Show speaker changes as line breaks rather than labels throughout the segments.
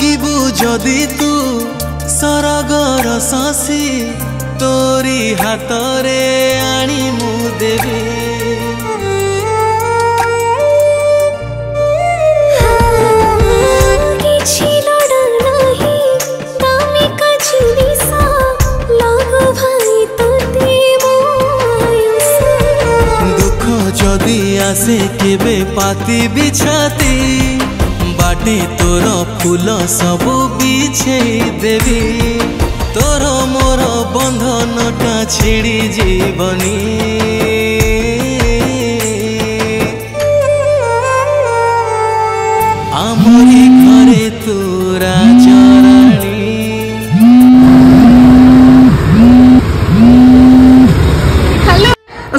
मागिबू जदि तू सरगर शशि तोरी हातरे आनी मु देवी दुख जदि आसे केबे पाती बिछाती बाटे तोर फूल सबू बिछे देवी तोर मोर बंधनटा छिड़ी जीवनी आमरी घरे तोरा चराणी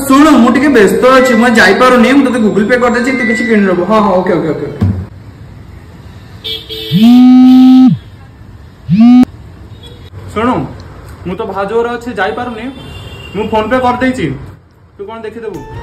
सुन मुझे व्यस्त अच्छी मुझे जापार नहीं मुझे गूगल पे कर दे तू किसी किन नब हाँ हाँ ओके ओके ओके शुणु मु तो भाजोर अच्छे जापार नहीं मु फोन पे कर दे तू कौन देखीदेबू